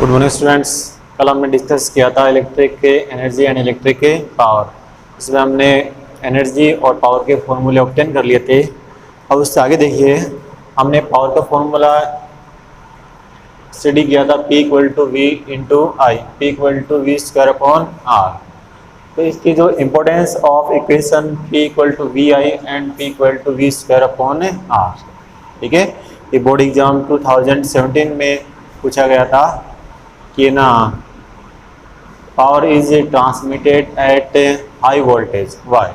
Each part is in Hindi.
Good morning students. कल हमने डिस्कस किया था इलेक्ट्रिक के एनर्जी एंड इलेक्ट्रिक के पावर। इसमें हमने एनर्जी और पावर के फॉर्मूले ऑब्टेन कर लिए थे। अब उससे आगे देखिए, हमने पावर का फॉर्मूला स्टडी किया था P equal to V into I, P equal to V square upon R. तो इसकी जो importance of equation P equal to V I and P equal to V square upon R, ठीक है। ये बोर्ड एग्जाम 2017 में पूछा गया था कि ना power is transmitted at high voltage why,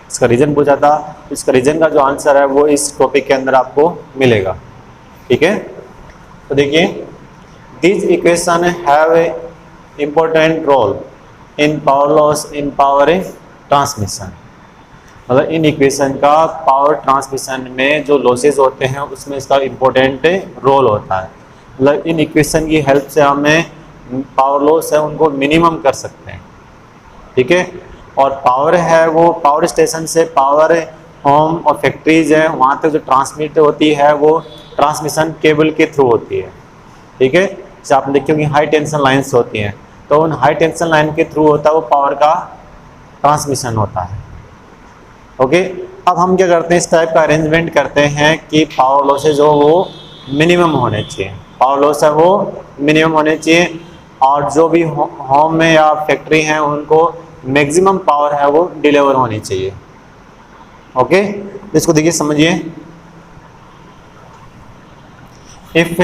इसका रीजन पूछा था। इसका रीजन का जो आंसर है वो इस टॉपिक के अंदर आपको मिलेगा, ठीक है। तो देखिए, this equation have a important role in power loss in power transmission. मतलब इन इक्वेशन का पावर ट्रांसमिशन में जो लॉसेज होते हैं उसमें इसका इम्पोर्टेंट रोल होता है। मतलब इन इक्वेशन की हेल्प से हमें पावर लॉस है उनको मिनिमम कर सकते हैं, ठीक है। और पावर है वो पावर स्टेशन से पावर होम और फैक्ट्रीज है वहाँ तक जो ट्रांसमिट होती है वो ट्रांसमिशन केबल के थ्रू होती है, ठीक है। जैसे आपने देखी होगी हाई टेंशन लाइन्स होती हैं, तो उन हाई टेंशन लाइन के थ्रू होता है वो पावर का ट्रांसमिशन होता है, ओके। अब हम क्या करते हैं, इस टाइप का अरेंजमेंट करते हैं कि पावर लॉसेज हो वो मिनिमम होने चाहिए, पावर लॉस है वो मिनिमम होने चाहिए, और जो भी होम में या फैक्ट्री हैं उनको मैक्सिमम पावर है वो डिलीवर होनी चाहिए, ओके। इसको देखिए, समझिए। If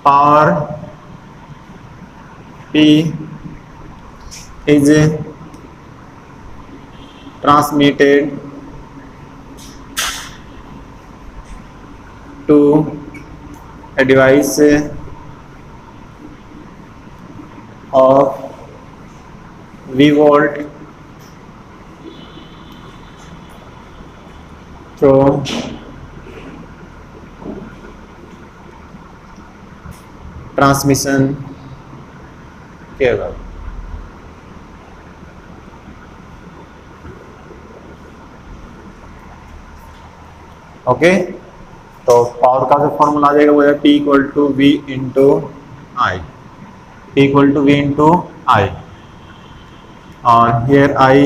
power P is transmitted to a device of V volt through transmission cable, okay. तो पावर का जो फॉर्मूला आ जाएगा वो है P equal to V into I, P equal to V into I, और here I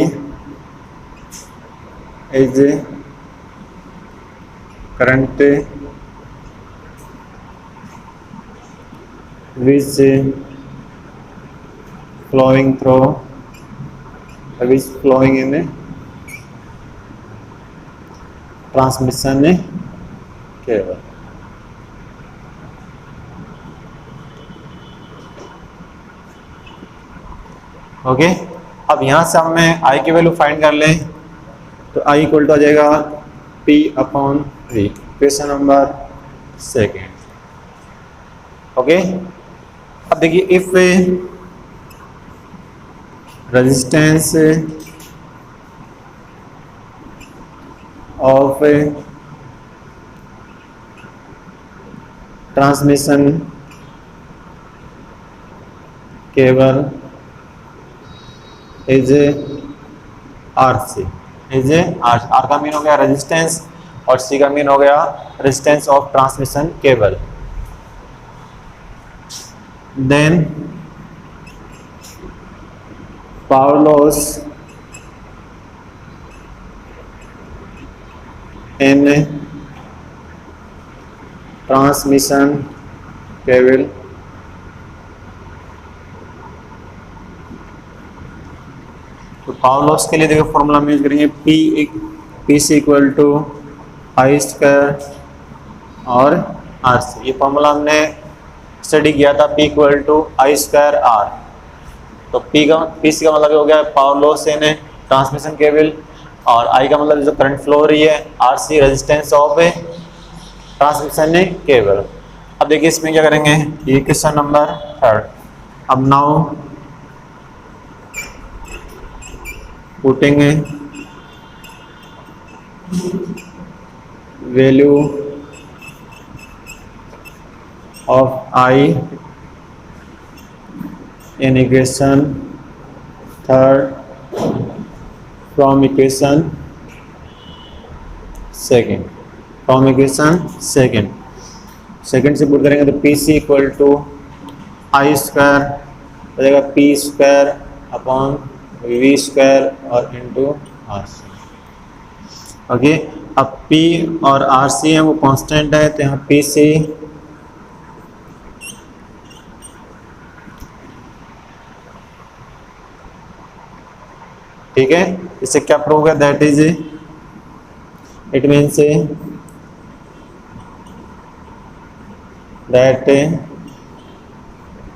is current which flowing in transmission cable, okay. अब यहाँ से हमें आई की वैल्यू फाइंड कर लें, तो आई इक्वल टू आ जाएगा P upon V, question number second, okay. अब देखिए, if resistance of transmission cable is RC, is R का मीन हो गया रेजिस्टेंस और C का मीन हो गया resistance of transmission cable, then power loss in transmission cable तो पावर लॉस के लिए देखो फॉर्मूला में यूज करेंगे P C equal to I square और RC। ये फॉर्मूला हमने स्टडी किया था P equal to I square R. तो P सी का मतलब हो गया power loss in transmission cable, और I का मतलब जो करंट फ्लो हो रही है, RC resistance of transmission cable. अब देखिए इसमें क्या करेंगे, ये क्वेश्चन नंबर थर्ड। अब now putting value of I in equation third from equation second, second से पुट करेंगे तो P C equal to I square हो जाएगा P square upon V square और इंटू आर सी। ओके, अब P और आर सी है वो कांस्टेंट है, तो यहाँ पी सी ठीक है। इससे क्या प्रूव है, that is it means that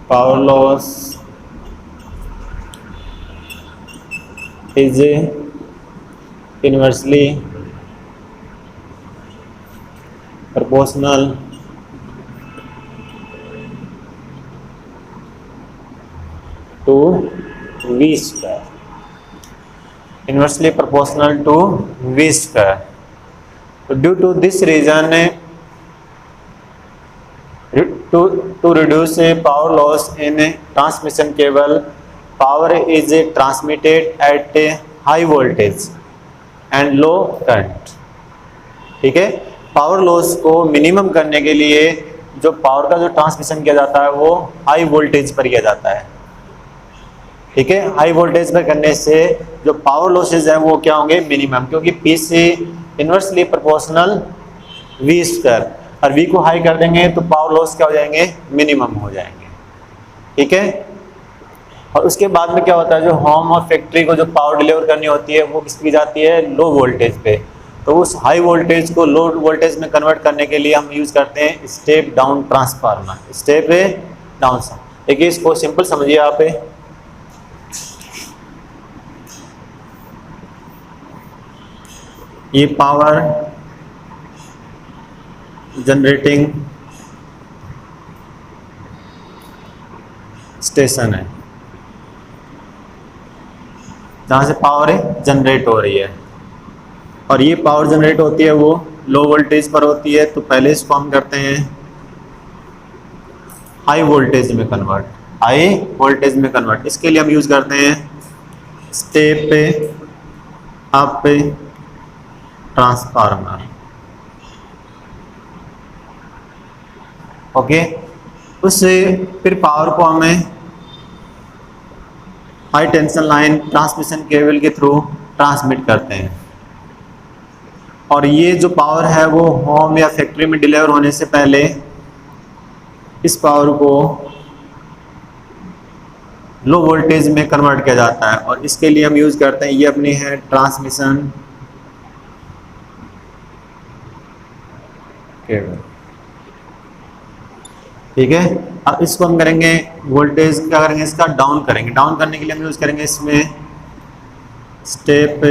power loss is inversely proportional to V square. Inversely proportional to V square. So due to this reason, to reduce power loss in transmission cable, power is transmitted at high voltage and low current। ठीक है, पावर लॉस को मिनिमम करने के लिए जो पावर का जो ट्रांसमिशन किया जाता है वो हाई वोल्टेज पर किया जाता है। ठीक है, हाई वोल्टेज पर करने से जो पावर लॉसेज है वो क्या होंगे, मिनिमम, क्योंकि पी से इनवर्सली प्रोपोर्शनल वी स्क्वायर, और वी को हाई कर देंगे तो पावर लॉस क्या हो जाएंगे, मिनिमम हो जाएंगे। ठीक है, और उसके बाद में क्या होता है, जो होम और फैक्ट्री को जो पावर डिलीवर करनी होती है वो किस की जाती है, लो वोल्टेज पे। तो उस हाई वोल्टेज को लो वोल्टेज में कन्वर्ट करने के लिए हम यूज करते हैं step down transformer, step down. देखिए इसको सिंपल समझिए आप, ये पावर जनरेटिंग स्टेशन है जहाँ से पावर जनरेट हो रही है, और ये पावर जनरेट होती है वो लो वोल्टेज पर होती है। तो पहले इसको हम करते हैं हाई वोल्टेज में कन्वर्ट, हाई वोल्टेज में कन्वर्ट। इसके लिए हम यूज करते हैं स्टेप अप ट्रांसफार्मर। ओके, उससे फिर पावर को हमें high tension line transmission cable के थ्रू ट्रांसमिट करते हैं, और ये जो पावर है वो होम या फैक्ट्री में डिलीवर होने से पहले इस पावर को लो वोल्टेज में कन्वर्ट किया जाता है, और इसके लिए हम यूज करते हैं, ये अपनी है ट्रांसमिशन केबल। ठीक है, अब इसको हम करेंगे वोल्टेज क्या करेंगे, इसका डाउन करेंगे। डाउन करने के लिए हम यूज करेंगे इसमें स्टेप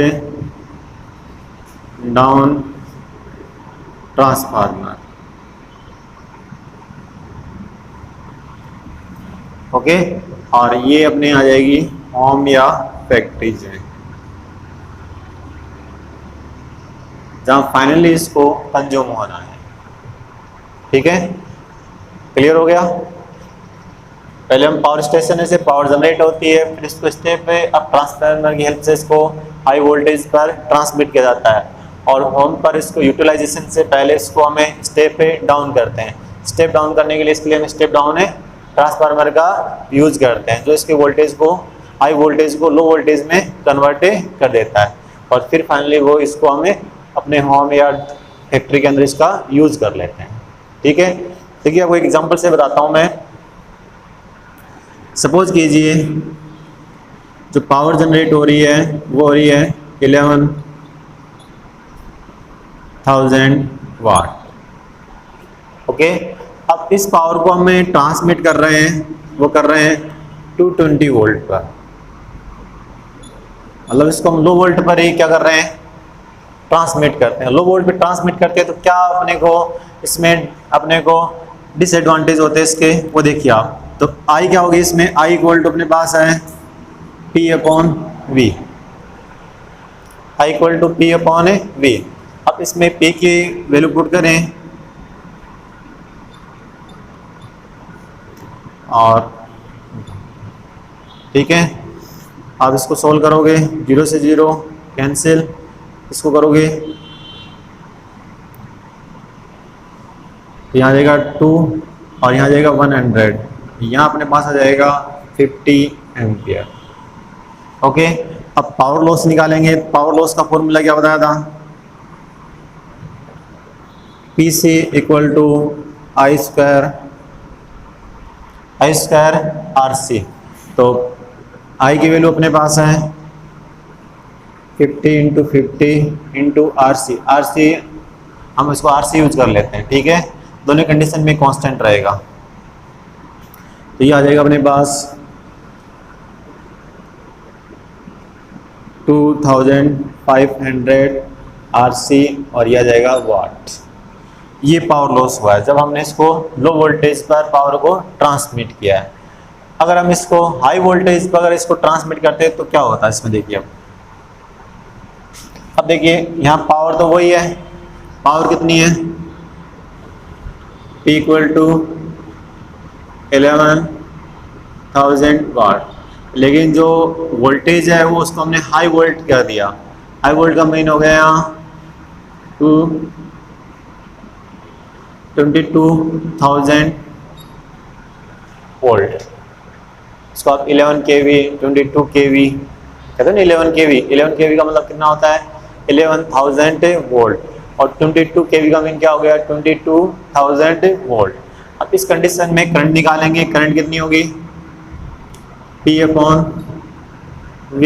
डाउन ट्रांसफार्मर। ओके, और ये अपने आ जाएगी होम या फैक्ट्रीज में, जहां फाइनली इसको कंज्यूम होना है। ठीक है, क्लियर हो गया। पहले हम पावर स्टेशन से पावर जनरेट होती है, फिर इसको स्टेप पे अब ट्रांसफार्मर की हेल्प से इसको हाई वोल्टेज पर ट्रांसमिट किया जाता है, और होम पर इसको यूटिलाइजेशन से पहले इसको हमें स्टेप पे डाउन करते हैं। स्टेप डाउन करने के लिए इसके लिए हम स्टेप डाउन है ट्रांसफार्मर का यूज करते हैं, जो इसके वोल्टेज को हाई वोल्टेज को लो वोल्टेज में कन्वर्ट कर देता है, और फिर फाइनली वो इसको हमें अपने होम या फैक्ट्री के अंदर इसका यूज कर लेते हैं। ठीक है, देखिए आपको एक एग्जांपल से बताता हूं मैं। सपोज कीजिए जो पावर जनरेट हो रही है वो हो रही है 11,000 वाट। ओके, अब इस पावर को हमें ट्रांसमिट कर रहे हैं, वो कर रहे हैं 220 वोल्ट पर, मतलब इसको हम लो वोल्ट पर ही क्या कर रहे हैं, ट्रांसमिट करते हैं। लो वोल्ट पे ट्रांसमिट करते हैं तो क्या अपने को इसमें अपने को डिसएडवांटेज होते हैं इसके, वो देखिए आप। तो आई क्या होगी इसमें, आई इक्वल टू अपने पास है P अपॉन V, I equal to P अपॉन V। अब इसमें P की वैल्यू पुट करें, और ठीक है, आप इसको सोल्व करोगे, 0 से 0 कैंसिल, इसको करोगे तो यहाँ आ जाएगा 2 और यहाँ आ जाएगा 100, यहाँ अपने पास आ जाएगा 50 एम्पियर। ओके, अब पावर लॉस निकालेंगे। पावर लॉस का फॉर्मूला क्या बताया था? PC equal to I square RC। तो आई की वैल्यू अपने पास है 50 इंटू 50 इंटू RC हम इसको RC यूज कर लेते हैं, ठीक है। दोनों कंडीशन में कांस्टेंट रहेगा, तो ये आ जाएगा अपने पास 2500 RC और ये आ जाएगा वाट। ये पावर लॉस हुआ है जब हमने इसको लो वोल्टेज पर पावर को ट्रांसमिट किया है। अगर हम इसको हाई वोल्टेज पर अगर इसको ट्रांसमिट करते हैं तो क्या होता है इसमें, देखिए। अब देखिए यहाँ पावर तो वही है, पावर कितनी है? P इक्वल टू 11,000 वाट, लेकिन जो वोल्टेज है वो उसको हमने हाई वोल्ट कर दिया। हाई वोल्ट का मीन हो गया 22,000 वोल्ट। इसको आप 11 kV 22 kV कहते हैं ना। 11 kV का मतलब कितना होता है? 11,000 वोल्ट। और 22 kV का मीन क्या हो गया? 22,000 वोल्ट। अब इस कंडीशन में करंट निकालेंगे। करंट कितनी होगी? P अपॉन V।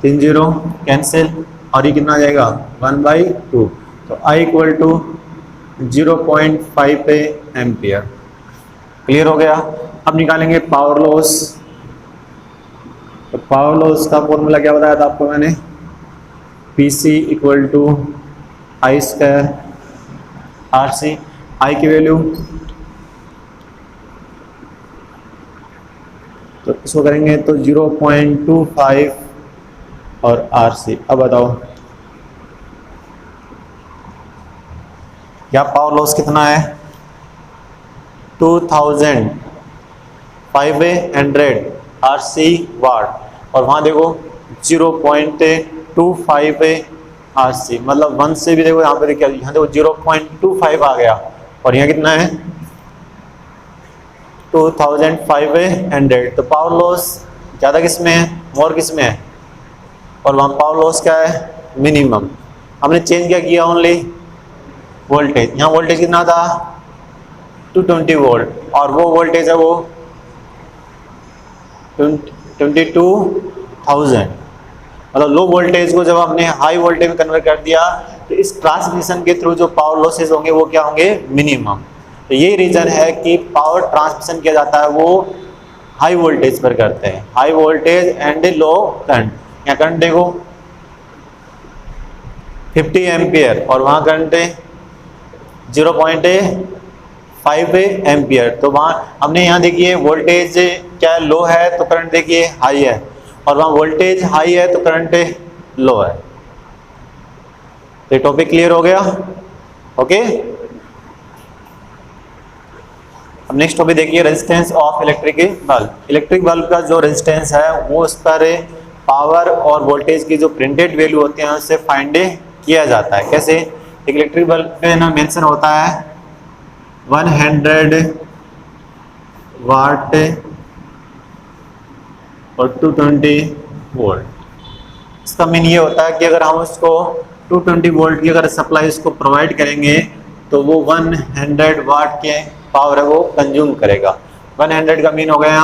तीन जीरो कैंसिल और ये कितना आ जाएगा? 1/2। तो I equal to 0.5 ampere. Clear हो गया। अब निकालेंगे पावर लॉस। तो पावर लॉस का फॉर्मूला क्या बताया था आपको मैंने? PC equal to I square RC। I की वैल्यू तो इसको करेंगे तो 0.25 और RC। अब बताओ क्या पावर लॉस कितना है? 2500 RC वाट और वहाँ देखो 0.25 RC, मतलब 1 से भी देखो यहाँ पे देखिए, यहाँ देखो 0.25 आ गया और यहाँ कितना है? 2500। तो पावर लॉस ज़्यादा किस में है? मोर किस में है? और वहाँ पावर लॉस क्या है? मिनिमम। हमने चेंज क्या किया? Only voltage. यहाँ वोल्टेज कितना था? 220 वोल्ट और वो वोल्टेज है वो 22,000। मतलब लो वोल्टेज को जब हमने हाई वोल्टेज में कन्वर्ट कर दिया तो इस ट्रांसमिशन के थ्रू जो पावर लॉसेज होंगे वो क्या होंगे? मिनिमम। तो यही रीजन है कि पावर ट्रांसमिशन किया जाता है वो हाई वोल्टेज पर करते हैं। High voltage and low current. यहाँ करंट देखो 50 एम्पियर और वहाँ करंट 0.5 एम्पियर। तो वहाँ हमने यहाँ देखिए वोल्टेज क्या है? लो है तो करंट देखिए हाई है और वहाँ वोल्टेज हाई है तो करंट लो है। तो ये टॉपिक क्लियर हो गया। ओके, अब नेक्स्ट टॉपिक देखिए resistance of electric bulb. Electric bulb का जो रेजिस्टेंस है वो उस पर पावर और वोल्टेज की जो प्रिंटेड वैल्यू होती है उससे फाइंड किया जाता है। कैसे? एक इलेक्ट्रिक बल्ब पे ना मेंशन होता है 100 वाट और 220 वोल्ट। इसका मीन ये होता है कि अगर हम उसको 220 वोल्ट की अगर सप्लाई इसको प्रोवाइड करेंगे तो वो 100 वाट के पावर है वो कंज्यूम करेगा। 100 का मीन हो गया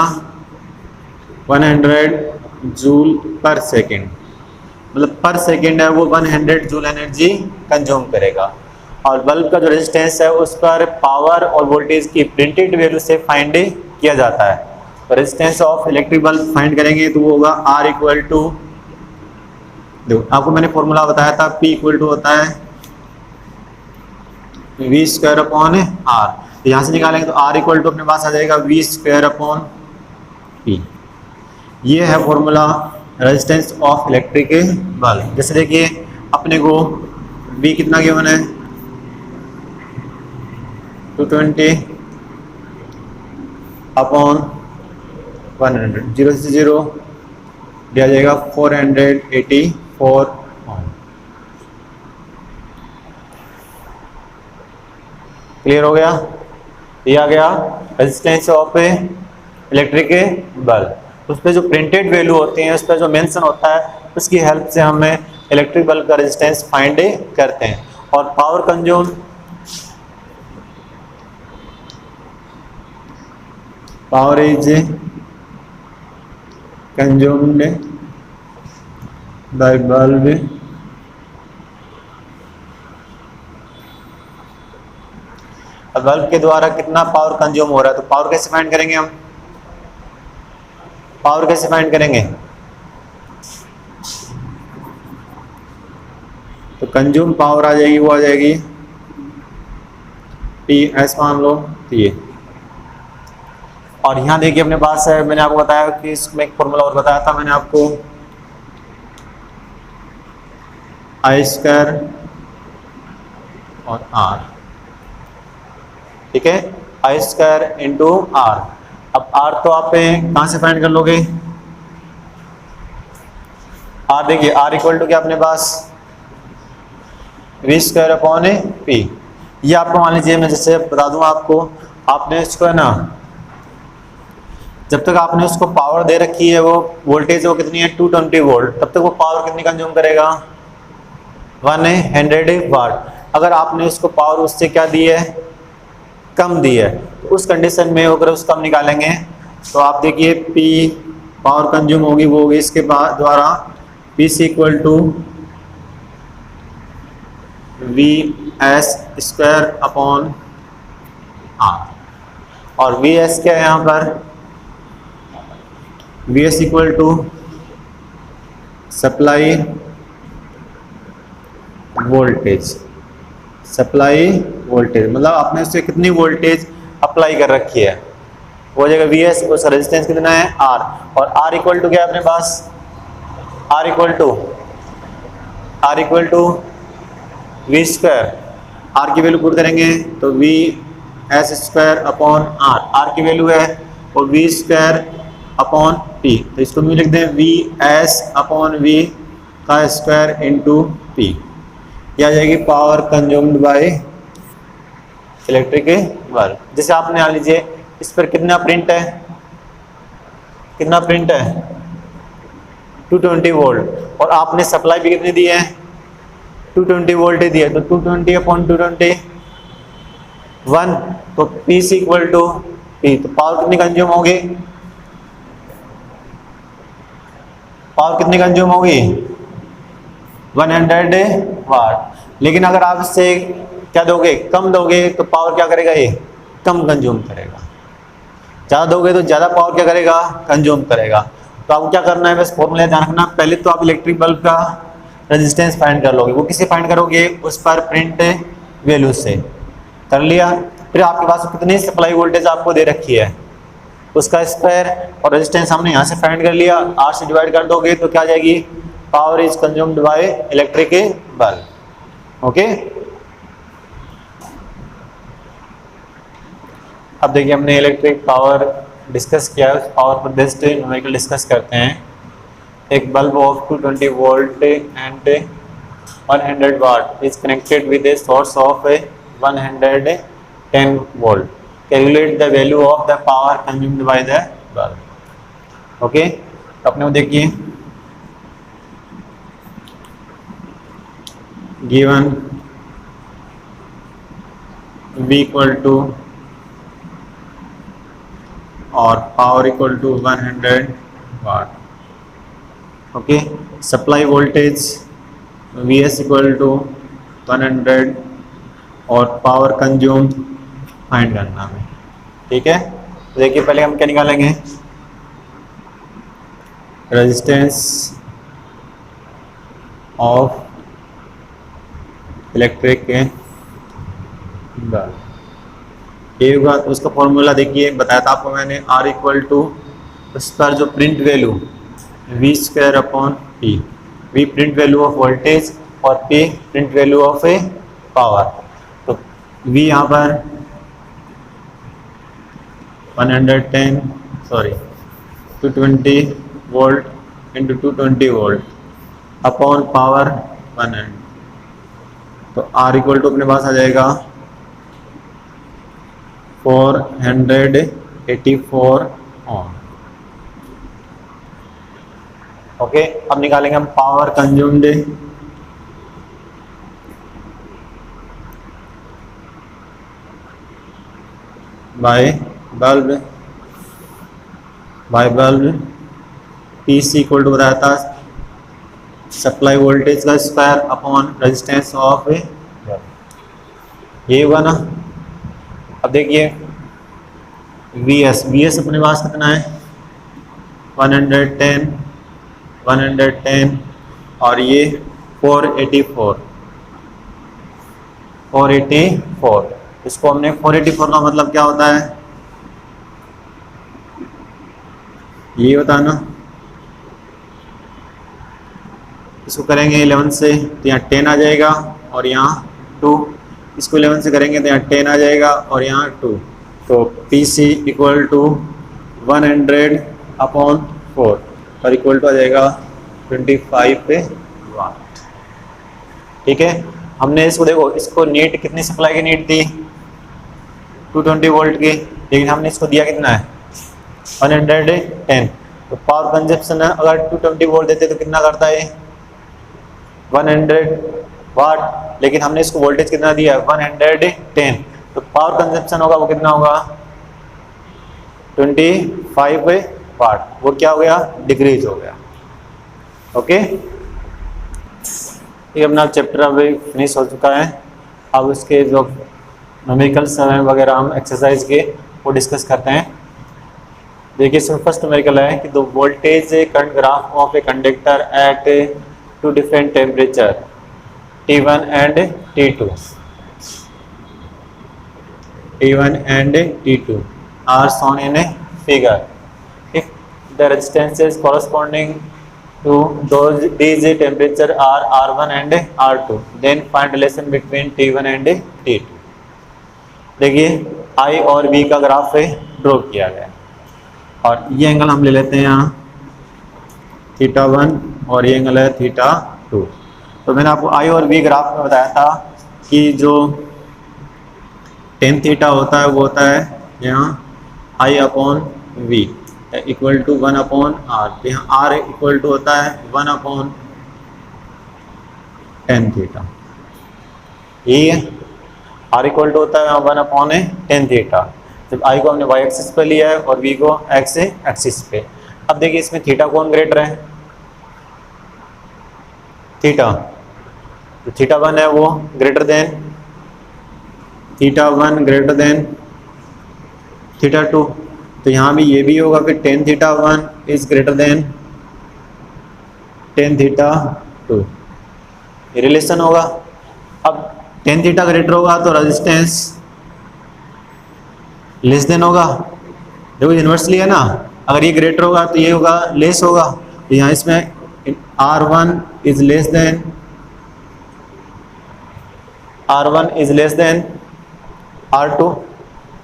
100 जूल पर सेकेंड, मतलब पर सेकेंड है वो 100 जूल एनर्जी कंज्यूम करेगा। और बल्ब का जो रेजिस्टेंस है उस पर पावर और वोल्टेज की प्रिंटेड वैल्यू से फाइंड किया जाता है। तो resistance of electric bulb find करेंगे तो वो होगा R इक्वल टू, देखो आपको मैंने फॉर्मूला बताया था, P इक्वल टू होता है V स्क्वायर अपॉन R। तो यहाँ से निकालेंगे तो R इक्वल टू अपने पास आ जाएगा V स्क्वायर अपॉन P। ये है formula resistance of electric bulb. जैसे देखिए अपने को V कितना गिवन है 220 अपॉन 100, 0 से 0 दिया जाएगा 484 ओम। क्लियर हो गया? ये आ गया रेजिस्टेंस ऑफ इलेक्ट्रिक बल्ब। उस पर जो प्रिंटेड वैल्यू होती है, उस पर जो मेंशन होता है, उसकी हेल्प से हमें इलेक्ट्रिक बल्ब का रेजिस्टेंस फाइंड करते हैं। और power consume power is consumed by bulb bulb के द्वारा कितना पावर कंज्यूम हो रहा है। तो पावर कैसे फाइंड करेंगे हम? पावर कैसे फाइंड करेंगे? तो कंज्यूम पावर आ जाएगी, वो आ जाएगी पी एस मान लो ये। और यहाँ देखिए अपने पास है, मैंने आपको बताया कि इसमें एक फॉर्मूला और बताया था मैंने आपको, आई स्क्वायर और आर। ठीक है, आई स्क्वायर इंटू आर। अब आर तो आप कहां से फाइंड कर लोगे? आर देखिए, आर इक्वल टू क्या अपने पास? V square upon P. ये आपको मान लीजिए, मैं जैसे बता दूं आपको, आपने इसको है ना, जब तक आपने उसको पावर दे रखी है, वो वोल्टेज वो कितनी है 220 वोल्ट, तब तक वो पावर कितनी कंज्यूम करेगा? 100 वाट। अगर आपने उसको पावर उससे क्या दी है? कम दी है। तो उस कंडीशन में अगर उसको हम निकालेंगे तो आप देखिए P पावर कंज्यूम होगी, वो होगी इसके द्वारा P C equal to V S square upon R. और वी एस क्या है यहाँ पर? V S equal to supply voltage. Supply voltage मतलब आपने उससे कितनी वोल्टेज अप्लाई कर रखी है, वो जगह वी एस, उसका रेजिस्टेंस कितना है? आर। और आर इक्वल टू क्या है अपने पास? R equal to V square. R की वैल्यू पुट करेंगे तो V S square upon R, R की वैल्यू है, और वी स्क्वायर अपॉन पी। तो इसको भी लिख दें वी एस अपॉन वी का स्क्वायर इंटू पी। यह आ जाएगी power consumed by electric bulb. जैसे आपने मान लीजिए इस पर कितना प्रिंट है? कितना प्रिंट है? 220 वोल्ट। और आपने सप्लाई भी कितनी दी है? 220 वोल्ट दी है। तो 220 अपॉन 220 1, तो P C equal to P। तो पावर कितनी कंज्यूम होगी? पावर कितनी कंज्यूम होगी? 100 वाट। लेकिन अगर आप इससे क्या दोगे? कम दोगे तो पावर क्या करेगा? ये कम कंज्यूम करेगा। ज़्यादा दोगे तो ज़्यादा पावर क्या करेगा? कंज्यूम करेगा। तो आपको क्या करना है, बस फॉर्मूला ध्यान रखना। पहले तो आप इलेक्ट्रिक बल्ब का रेजिस्टेंस फाइंड कर लोगे। वो किसे फाइंड करोगे? उस पर प्रिंट वैल्यू से कर लिया। फिर आपके पास कितनी सप्लाई वोल्टेज आपको दे रखी है, उसका स्क्वायर, और रेजिस्टेंस हमने यहाँ से फाइंड कर लिया। आर से डिवाइड कर दोगे तो क्या आ जाएगी? Power is consumed by electric bulb. Okay, अब देखिए हमने इलेक्ट्रिक पावर डिस्कस किया है। उस पावर पर बेस्ड न्यूमेरिकल डिस्कस करते हैं। एक bulb of 220 volt and 100 watt is connected with a source of 110 volt. Calculate the value of the power consumed by the bulb. Okay, तो अपने को देखिए गिवन V इक्वल टू और power equal to 100 watt. Okay, supply voltage Vs equal to 100 और पावर कंज्यूम फाइंड करना हमें। ठीक है, तो देखिए पहले हम क्या निकालेंगे? Resistance of electric bulb. ये होगा, उसका फॉर्मूला देखिए बताया था आपको मैंने, R इक्वल टू उस पर जो print value V square upon P. V print value of voltage और P print value of a power. तो V यहाँ पर 220 volt into 220 volt upon power 1 and, तो R इक्वल टू अपने पास आ जाएगा 484 ओम। ओके, अब निकालेंगे हम power consumed by bulb PC equal to बताया था सप्लाई वोल्टेज का स्क्वायर अपॉन रेजिस्टेंस ऑफ ये हुआ ना। अब देखिए VS अपने पास कितना है 110 और ये 484। इसको हमने 484 का मतलब क्या होता है ये होता है ना, इसको करेंगे 11 से तो यहाँ 10 आ जाएगा और यहाँ 2, इसको 11 से करेंगे तो यहाँ 10 आ जाएगा और यहाँ 2, तो PC इक्वल टू 100 अपॉन 4 और इक्वल टू आ जाएगा 25 वाट। ठीक है, हमने इसको देखो, इसको नीड कितनी सप्लाई की नीड थी 220 वोल्ट की, लेकिन हमने इसको दिया कितना है 110। तो पावर कंजप्शन अगर 220 वोल्ट देते तो कितना करता है 100 वाट, लेकिन हमने इसको वोल्टेज कितना दिया है 110, तो पावर कंजप्शन होगा वो कितना होगा 25 वाट। वो क्या हो गया डिक्रीज हो गया। ओके, ये अपना चैप्टर अभी फिनिश हो चुका है। अब उसके जो न्यूमेरिकल्स हैं वगैरह हम एक्सरसाइज के वो डिस्कस करते हैं। देखिए इसमें फर्स्ट न्यूमेरिकल है कि the voltage current graph of a conductor at 2 different temperature T1 and T2 are shown in a figure. If the resistances corresponding to these temperature are R1 and R2, then find relation between T1 and T2. देखिए I और V का ग्राफ ड्रॉ किया गया और ये एंगल हम ले लेते हैं यहाँ θ1 और ये एंगल है θ2। तो मैंने आपको I और V ग्राफ में बताया था कि जो tan थीटा होता है वो होता है यहाँ I upon V equal to 1 upon R, तो यहाँ R इक्वल टू होता है 1 अपॉन tan थीटा। यही है R इक्वल टू होता है 1 अपॉन tan थीटा। जब I को हमने y एक्सिस पे लिया है और V को x एक्सिस पे। अब देखिए इसमें थीटा कौन ग्रेटर है थीटा, तो θ1 है वो ग्रेटर देन θ1 ग्रेटर देन θ2, तो यहाँ भी ये भी होगा कि tan θ1 is greater than tan θ2, ये रिलेशन होगा। अब tan थीटा ग्रेटर होगा तो रेजिस्टेंस लेस देन होगा, देखो इन्वर्सली है ना, अगर ये ग्रेटर होगा तो ये होगा लेस होगा, तो यहाँ इसमें R1 is less than R2,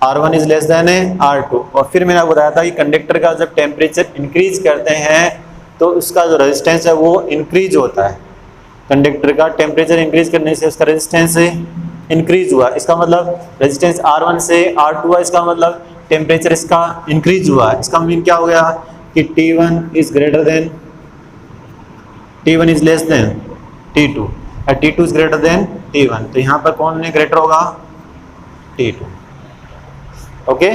R1 is less than R2। और फिर मैंने आपको बताया था कि कंडक्टर का जब टेम्परेचर इंक्रीज करते हैं तो उसका जो रेजिस्टेंस है वो इंक्रीज होता है। कंडक्टर का टेम्परेचर इंक्रीज करने से उसका रेजिस्टेंस इंक्रीज हुआ, इसका मतलब रेजिस्टेंस R1 से R2 हुआ, इसका मतलब टेम्परेचर इसका इंक्रीज हुआ। इसका मीन क्या हो गया कि T1 is greater then T1 is less than T2 और T2 is greater then T1, तो यहाँ पर कौन ग्रेटर होगा T2। ओके,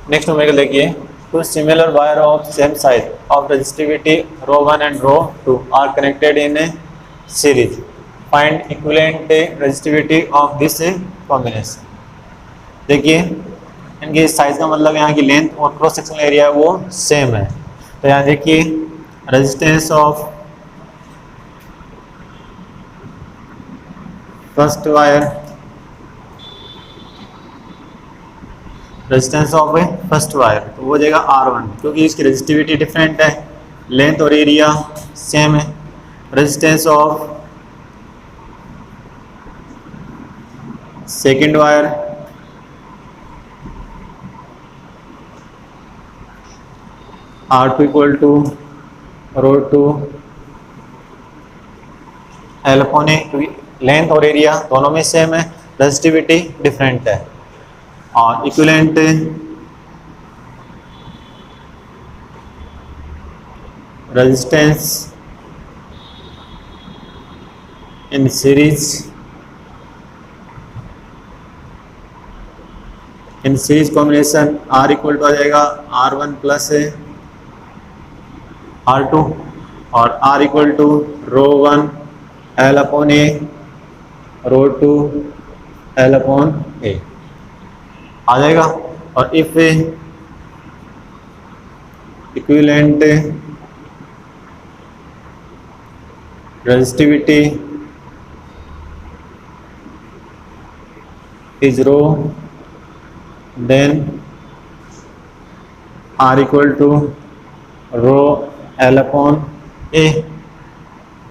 नेक्स्ट न्यूमेरिकल देखिए, two similar wire of same size of resistivity ρ1 and ρ2 are connected in a series, find equivalent resistivity of this combination. देखिए इनके साइज का मतलब यहाँ की लेंथ और क्रॉस सेक्शनल एरिया है वो सेम है, तो यहाँ देखिए resistance of first wire, resistance of first wire तो वो हो जाएगा R1, क्योंकि इसकी रेजिस्टिविटी डिफरेंट है, लेंथ और एरिया सेम है। Resistance of second wire, R2 equal to rho two L upon A, क्योंकि लेंथ और एरिया दोनों में सेम है, रेजिस्टिविटी डिफरेंट है। और equivalent resistance in series combination R equal to आ जाएगा R1 प्लस R2 और R equal to rho 1 L upon A rho 2 L upon A आ जाएगा। और if equivalent resistivity is rho, then R equal to rho L upon A.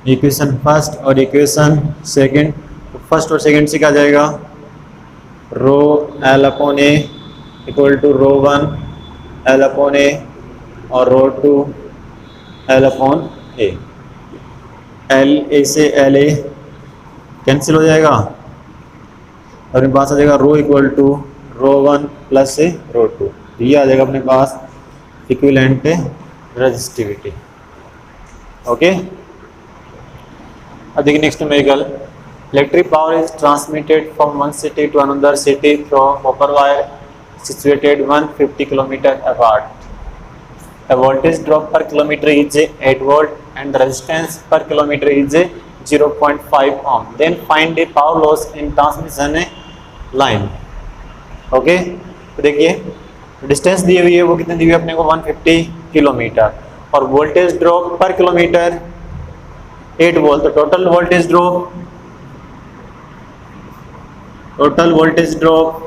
Equation first और इक्वेशन सेकंड, तो फर्स्ट और सेकंड से क्या जाएगा, rho L upon A equal to rho 1 L upon ए और रो 2 L upon A. L A से एल ए कैंसिल हो जाएगा और अपने पास आ जाएगा rho equal to rho 1 plus rho 2। ये आ जाएगा अपने पास इक्विवेलेंट रेजिस्टिविटी। ओके, अब देखिए next numerical. Electric power is transmitted from one city to another city from copper wire situated 150 kilometre apart. The voltage drop per kilometer is 8 volt and the resistance per kilometer is 0.5 ohm. Then find the power loss in transmission line. Okay, तो देखिए डिस्टेंस दी हुई है, वो कितनी दी हुई है अपने को 150 किलोमीटर और voltage drop per kilometre 8 volt. तो total voltage drop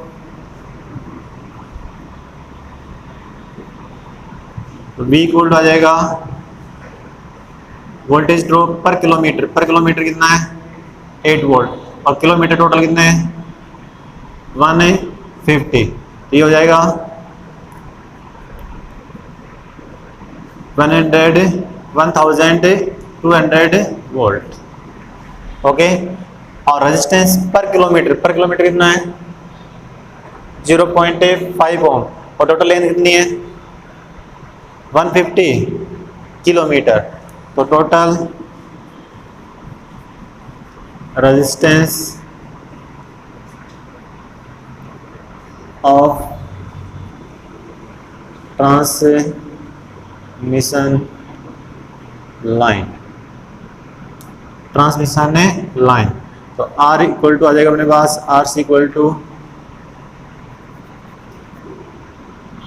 V equal आ जाएगा वोल्टेज ड्रॉप पर किलोमीटर कितना है 8 वोल्ट और किलोमीटर टोटल कितने हैं 150। तो ये हो जाएगा 1200 वोल्ट। ओके, और रेजिस्टेंस पर किलोमीटर कितना है 0.5 ओम और टोटल लेंथ कितनी है 150 किलोमीटर। तो total resistance of transmission line तो R इक्वल टू आ जाएगा अपने पास RC इक्वल टू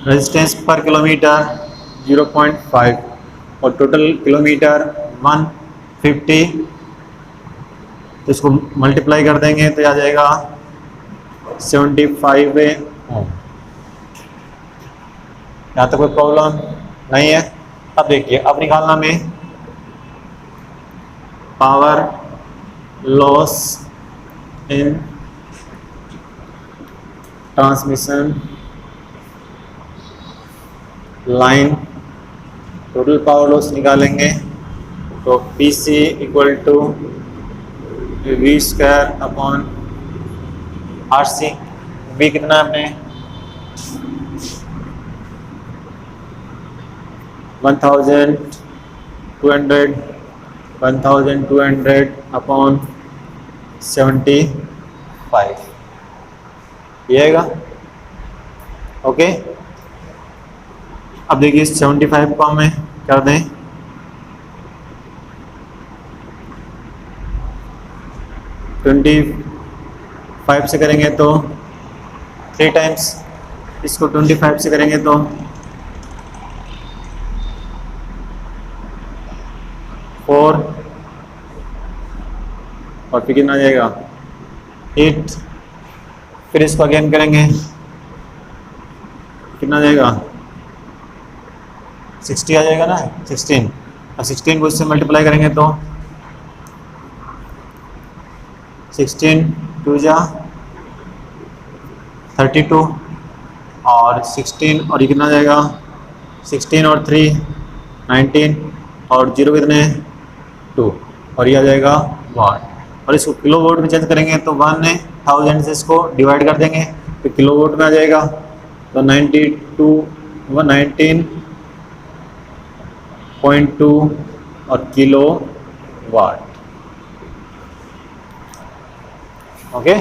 रेजिस्टेंस पर किलोमीटर 0.5 और टोटल किलोमीटर 150। तो इसको मल्टीप्लाई कर देंगे तो आ जाएगा 75 ओम। यहाँ तक कोई प्रॉब्लम नहीं है। अब देखिए, अब निकालना में power loss in transmission line, total power loss निकालेंगे तो PC equal to V square upon RC। V कितना है अपने 1200 अपॉन 75 ये आएगा। ओके, अब देखिए 75 को हमें कर दें 25 से करेंगे तो 3 टाइम्स, इसको 25 से करेंगे तो 4 और फिर कितना आ जाएगा 8। फिर इसको अगेन करेंगे कितना आ जाएगा 60 आ जाएगा ना 16 और 16 को इससे मल्टीप्लाई करेंगे तो 16 2 जा 32 और 16 और ये कितना आ जाएगा 16 और 3 19 और 0 कितने 2 और ये आ जाएगा वाट। और इसको किलो वोट में चेंज करेंगे तो 1000 से इसको डिवाइड कर देंगे तो किलो वोट में आ जाएगा। तो 92 19.2 और किलो वाट। ओके